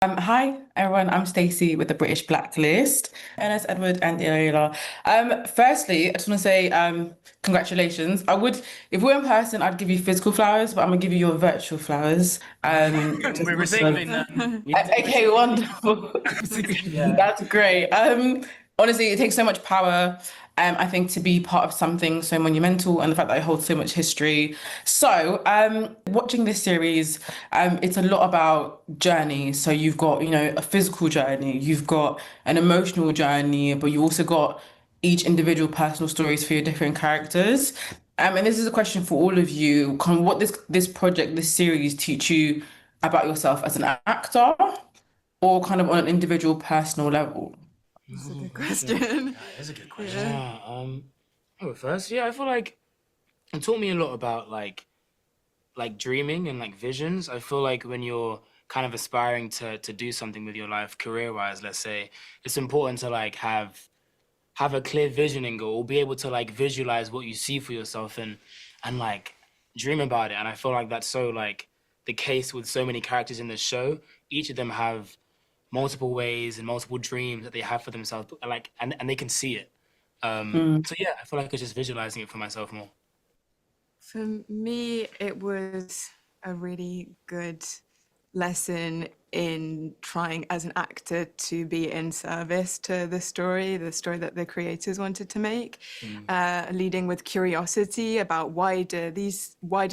Hi everyone, I'm Stacey with the British Blacklist, Ernest, Edward, and Iola. Firstly, I just want to say congratulations. If we were in person, I'd give you physical flowers, but I'm gonna give you your virtual flowers. Just We're sort of receiving that. We Okay, wonderful. yeah. That's great. Honestly, it takes so much power, I think, to be part of something so monumental and the fact that it holds so much history. So, watching this series, it's a lot about journey. So you've got, a physical journey, you've got an emotional journey, but you also got each individual personal stories for your different characters. And this is a question for all of you. What this project, this series teach you about yourself as an actor or kind of on an individual personal level? That's a good Shit. question. That is a good question. Yeah. I'll go first. Yeah, I feel like it taught me a lot about like dreaming and like visions. I feel like when you're kind of aspiring to do something with your life, career wise, let's say, it's important to like have a clear vision and goal, or be able to like visualize what you see for yourself and like dream about it. And I feel like that's so like the case with so many characters in the show. Each of them have multiple ways and multiple dreams that they have for themselves, like and they can see it. So yeah, I feel like I was just visualizing it for myself more. For me, it was a really good lesson in trying as an actor to be in service to the story that the creators wanted to make, leading with curiosity about why do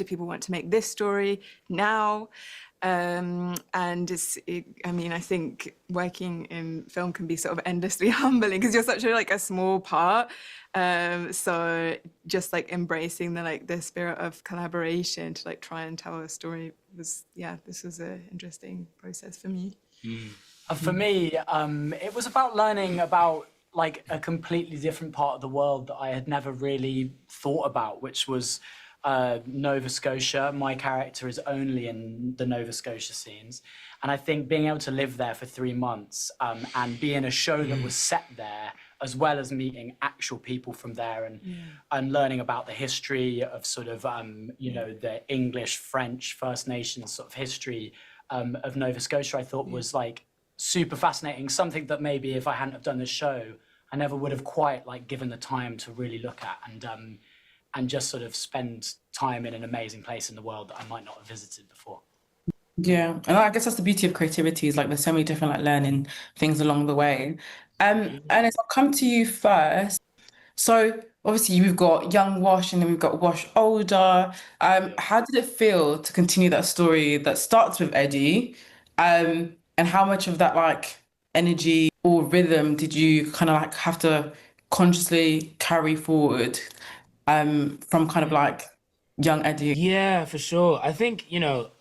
people want to make this story now. I mean, I think working in film can be sort of endlessly humbling because you're such a small part. So just like embracing the spirit of collaboration to like try and tell a story was, yeah, this was an interesting process for me. For me, it was about learning about like a completely different part of the world that I had never really thought about, which was Nova Scotia. My character is only in the Nova Scotia scenes. And I think being able to live there for 3 months and be in a show that was set there, as well as meeting actual people from there and learning about the history of sort of, the English, French, First Nations sort of history of Nova Scotia, I thought was like super fascinating. Something that maybe if I hadn't have done this show, I never would have quite like given the time to really look at and just sort of spend time in an amazing place in the world that I might not have visited before. Yeah, and I guess that's the beauty of creativity is like there's so many different like learning things along the way. And as I'll come to you first. So obviously we've got young Wash and then we've got Wash older. How did it feel to continue that story that starts with Eddie? And how much of that like energy or rhythm did you kind of like have to consciously carry forward from kind of like young Eddie? Yeah, for sure. I think,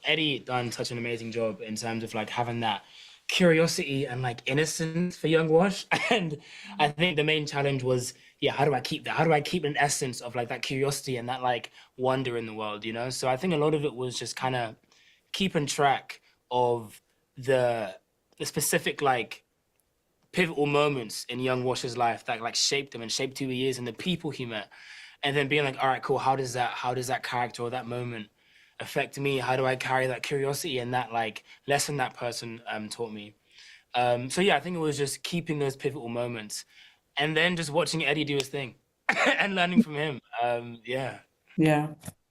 Eddie done such an amazing job in terms of like having that curiosity and like innocence for young Wash. And I think the main challenge was, yeah, how do I keep that? How do I keep an essence of like that curiosity and that like wonder in the world? So I think a lot of it was just kind of keeping track of the the specific like pivotal moments in young Wash's life that like shaped him and shaped who he is and the people he met. And then being like, all right, cool, how does that character or that moment affect me? How do I carry that curiosity and that like lesson that person taught me? So yeah, I think it was just keeping those pivotal moments and then just watching Eddie do his thing and learning from him. Yeah. Yeah.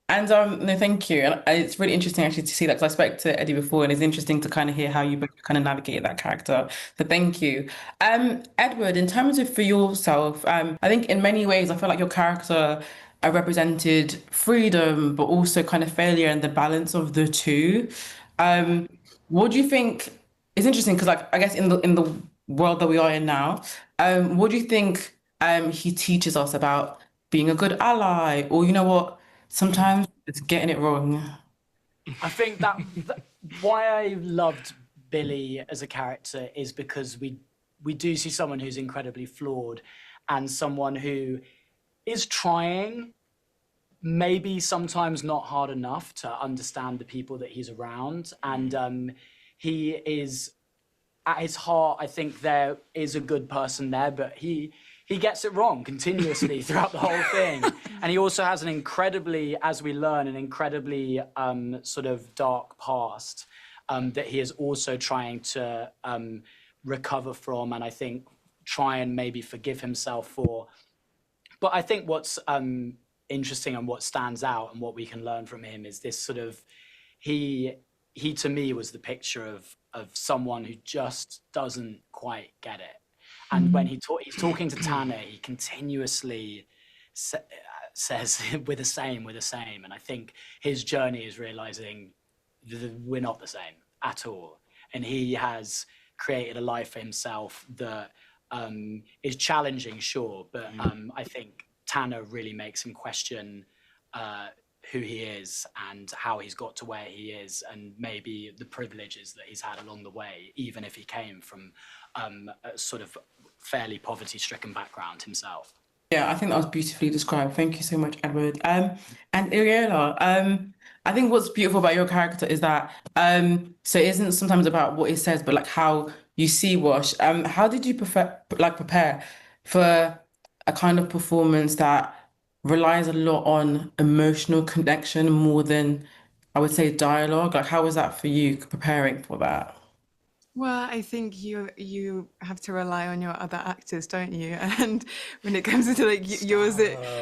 And no, thank you. And it's really interesting actually to see that because I spoke to Eddie before, and it's interesting to kind of hear how you both kind of navigate that character. So thank you. Edward, in terms of for yourself, I think in many ways I feel like your character represented freedom, but also kind of failure and the balance of the two. Um, what do you think? It's interesting because, like, I guess in the world that we are in now, what do you think he teaches us about being a good ally, or you know what? Sometimes it's getting it wrong. I think that why I loved Billy as a character is because we do see someone who's incredibly flawed and someone who is trying, maybe sometimes not hard enough to understand the people that he's around. And he is, at his heart, I think there is a good person there, but he gets it wrong continuously throughout the whole thing. And he also has an incredibly, as we learn, an incredibly sort of dark past. that he is also trying to recover from, and I think try and maybe forgive himself for. But I think what's interesting and what stands out and what we can learn from him is this sort of he to me was the picture of someone who just doesn't quite get it. And when he's talking to Tanner, he continuously says we're the same. And I think his journey is realizing we're not the same at all. And he has created a life for himself that is challenging, sure, but I think Tanner really makes him question who he is and how he's got to where he is, and maybe the privileges that he's had along the way, even if he came from a sort of fairly poverty-stricken background himself. Yeah, I think that was beautifully described. Thank you so much, Edward. And Iola, I think what's beautiful about your character is that so it isn't sometimes about what it says, but like how you see Wash. How did you prepare for a kind of performance that relies a lot on emotional connection more than, I would say, dialogue? Like, how was that for you preparing for that? Well, I think you have to rely on your other actors, don't you? And when it comes to yours,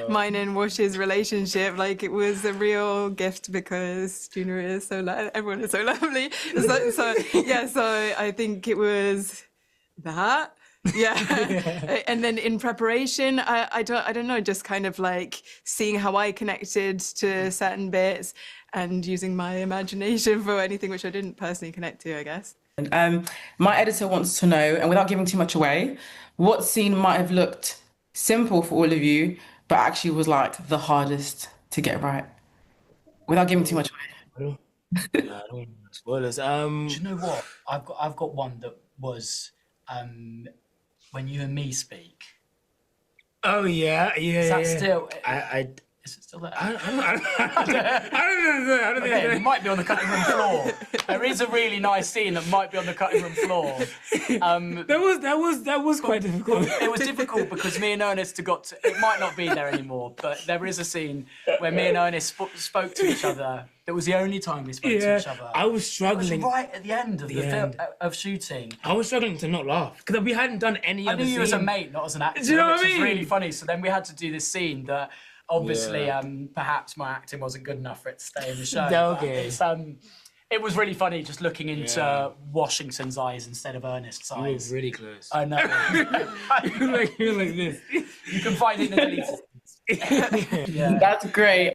mine and Wash's relationship, like it was a real gift because Junior is so everyone is so lovely. So I think it was that. Yeah. And then in preparation, I don't know, just kind of like seeing how I connected to certain bits and using my imagination for anything which I didn't personally connect to, I guess. My editor wants to know, and without giving too much away, what scene might have looked simple for all of you, but actually was like the hardest to get right, without giving too much away. I don't want spoilers. Do you know what? I've got one that was when you and me speak. Oh yeah. Is that still? Is it still there? I don't Okay, think it might be on the cutting room floor. There is a really nice scene that might be on the cutting room floor. That was quite difficult. It was difficult because me and Ernest got to. It might not be there anymore, but there is a scene where me and Ernest spoke to each other. It was the only time we spoke to each other. I was It was struggling. right at the end of the film of shooting. I was struggling to not laugh because we hadn't done any I other knew you as a scene. mate, not as an actor, Do you know which what I is really mean? funny. So then we had to do this scene that obviously, perhaps my acting wasn't good enough for it to stay in the show. Okay. It was really funny just looking into Washington's eyes instead of Ernest's You were eyes. really close. I know. you were like this. You can find it in the deleted scenes. Yeah. That's great.